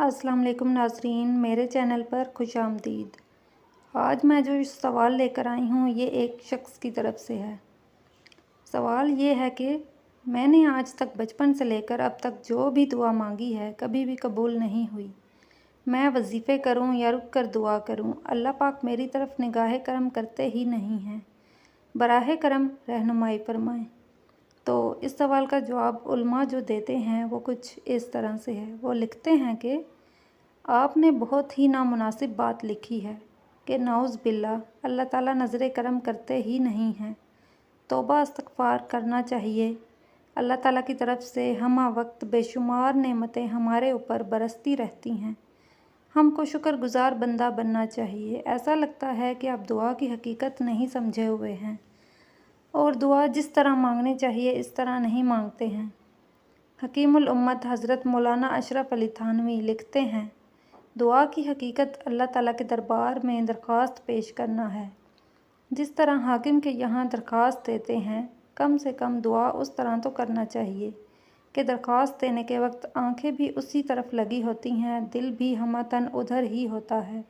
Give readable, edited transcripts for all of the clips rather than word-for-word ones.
अस्सलाम वालेकुम नाज़रीन, मेरे चैनल पर खुश आमदीद। आज मैं जो सवाल लेकर आई हूँ ये एक शख्स की तरफ से है। सवाल ये है कि मैंने आज तक बचपन से लेकर अब तक जो भी दुआ मांगी है कभी भी कबूल नहीं हुई। मैं वजीफ़े करूँ या रुक कर दुआ करूँ, अल्लाह पाक मेरी तरफ निगाह करम करते ही नहीं हैं। बराह करम रहनुमाई फरमाएँ। तो इस सवाल का जवाब उल्मा जो देते हैं वो कुछ इस तरह से है। वो लिखते हैं कि आपने बहुत ही नामुनासिब बात लिखी है कि नाउज़ बिल्ला अल्लाह ताला नज़र करम करते ही नहीं हैं। तौबा इस्तग़फ़ार करना चाहिए। अल्लाह ताला की तरफ से हमा वक्त बेशुमार नेमतें हमारे ऊपर बरसती रहती हैं। हमको शुक्रगुज़ार बंदा बनना चाहिए। ऐसा लगता है कि आप दुआ की हकीकत नहीं समझे हुए हैं और दुआ जिस तरह मांगनी चाहिए इस तरह नहीं मांगते हैं। हकीमुल उम्मत हज़रत मौलाना अशरफ अली थानवी लिखते हैं, दुआ की हकीकत अल्लाह ताला के दरबार में दरख्वास्त पेश करना है। जिस तरह हाकिम के यहाँ दरख्वास्त देते हैं, कम से कम दुआ उस तरह तो करना चाहिए कि दरख्वास्त देने के वक्त आंखें भी उसी तरफ लगी होती हैं, दिल भी हमतन उधर ही होता है,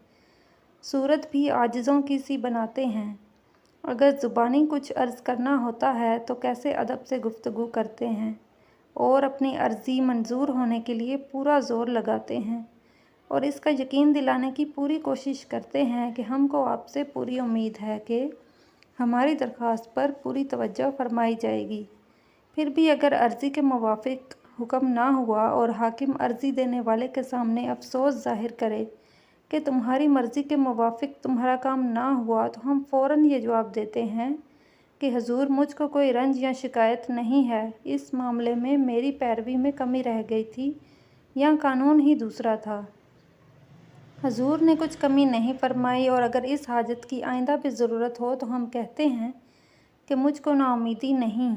सूरत भी आजिज़ों की सी बनाते हैं। अगर ज़ुबानी कुछ अर्ज़ करना होता है तो कैसे अदब से गुफ्तगू करते हैं और अपनी अर्ज़ी मंजूर होने के लिए पूरा ज़ोर लगाते हैं और इसका यकीन दिलाने की पूरी कोशिश करते हैं कि हमको आपसे पूरी उम्मीद है कि हमारी दरख्वास्त पर पूरी तवज्जो फरमाई जाएगी। फिर भी अगर अर्ज़ी के मुवाफ़िक हुक्म ना हुआ और हाकिम अर्ज़ी देने वाले के सामने अफसोस ज़ाहिर करे कि तुम्हारी मर्ज़ी के मुवाफ़िक तुम्हारा काम ना हुआ, तो हम फ़ौरन ये जवाब देते हैं कि हजूर मुझको कोई रंज या शिकायत नहीं है, इस मामले में मेरी पैरवी में कमी रह गई थी या कानून ही दूसरा था। हजूर ने कुछ कमी नहीं फरमाई और अगर इस हाजत की आइंदा भी ज़रूरत हो तो हम कहते हैं कि मुझको नाउमीदी नहीं,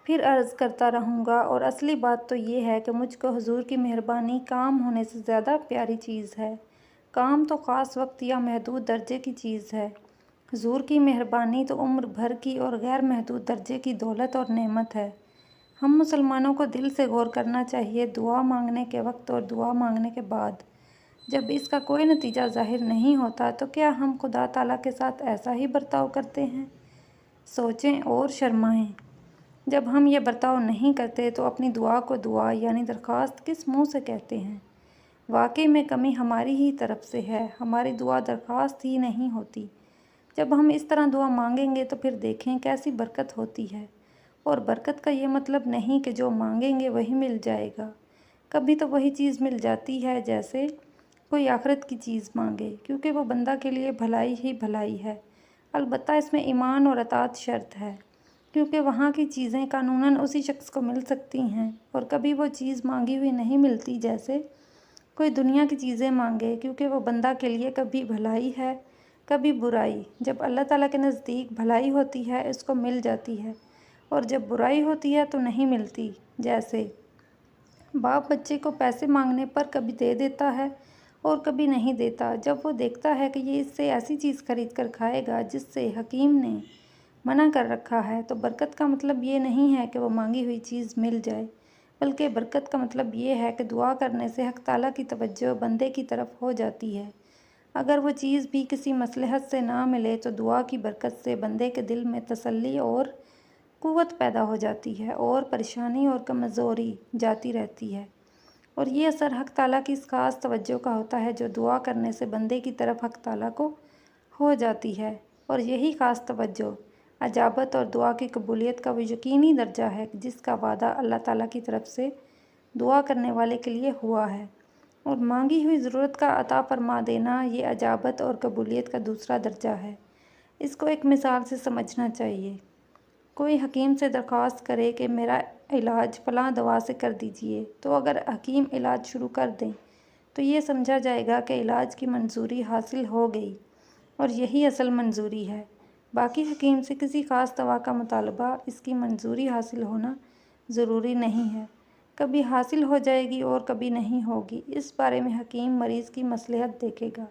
फिर अर्ज़ करता रहूँगा। और असली बात तो ये है कि मुझको हजूर की मेहरबानी काम होने से ज़्यादा प्यारी चीज़ है। काम तो ख़ास वक्त या महदूद दर्जे की चीज़ है, हजूर की मेहरबानी तो उम्र भर की और गैर महदूद दर्जे की दौलत और नेमत है। हम मुसलमानों को दिल से गौर करना चाहिए, दुआ मांगने के वक्त और दुआ मांगने के बाद जब इसका कोई नतीजा ज़ाहिर नहीं होता तो क्या हम खुदा ताला के साथ ऐसा ही बर्ताव करते हैं? सोचें और शर्माएं। जब हम ये बर्ताव नहीं करते तो अपनी दुआ को दुआ यानी दरख्वास्त किस मुंह से कहते हैं? वाकई में कमी हमारी ही तरफ से है, हमारी दुआ दरख्वास्त ही नहीं होती। जब हम इस तरह दुआ मांगेंगे तो फिर देखें कैसी बरकत होती है। और बरकत का ये मतलब नहीं कि जो मांगेंगे वही मिल जाएगा। कभी तो वही चीज़ मिल जाती है जैसे कोई आखिरत की चीज़ मांगे, क्योंकि वो बंदा के लिए भलाई ही भलाई है। अलबत्ता इसमें ईमान और अताअत शर्त है, क्योंकि वहाँ की चीज़ें कानूनन उसी शख्स को मिल सकती हैं और कभी वो चीज़ मांगी हुई नहीं मिलती। जैसे कोई दुनिया की चीज़ें मांगे, क्योंकि वो बंदा के लिए कभी भलाई है कभी बुराई। जब अल्लाह ताला के नज़दीक भलाई होती है इसको मिल जाती है और जब बुराई होती है तो नहीं मिलती। जैसे बाप बच्चे को पैसे मांगने पर कभी दे देता है और कभी नहीं देता। जब वो देखता है कि ये इससे ऐसी चीज़ खरीद कर खाएगा जिससे हकीम ने मना कर रखा है, तो बरकत का मतलब ये नहीं है कि वो मांगी हुई चीज़ मिल जाए, बल्कि बरकत का मतलब ये है कि दुआ करने से हक़ ताला की तवज्जो बंदे की तरफ हो जाती है। अगर वो चीज़ भी किसी मसलहत से ना मिले तो दुआ की बरकत से बंदे के दिल में तसल्ली और क़ुव्वत पैदा हो जाती है और परेशानी और कमज़ोरी जाती रहती है। और ये असर हक़ ताला की इस ख़ास तवज्जो का होता है जो दुआ करने से बंदे की तरफ हक़ ताला को हो जाती है। और यही ख़ास तवज्जो अजाबत और दुआ की कबूलियत का वो यकीनी दर्जा है जिसका वादा अल्लाह ताला की तरफ से दुआ करने वाले के लिए हुआ है। और मांगी हुई ज़रूरत का अता फरमा देना ये अजाबत और कबूलियत का दूसरा दर्जा है। इसको एक मिसाल से समझना चाहिए। कोई हकीम से दरख्वास्त करे कि मेरा इलाज फ़लाँ दवा से कर दीजिए, तो अगर हकीम इलाज शुरू कर दें तो ये समझा जाएगा कि इलाज की मंजूरी हासिल हो गई और यही असल मंजूरी है। बाकी हकीम से किसी ख़ास दवा का मुतालबा, इसकी मंजूरी हासिल होना ज़रूरी नहीं है। कभी हासिल हो जाएगी और कभी नहीं होगी। इस बारे में हकीम मरीज़ की मसलहत देखेगा।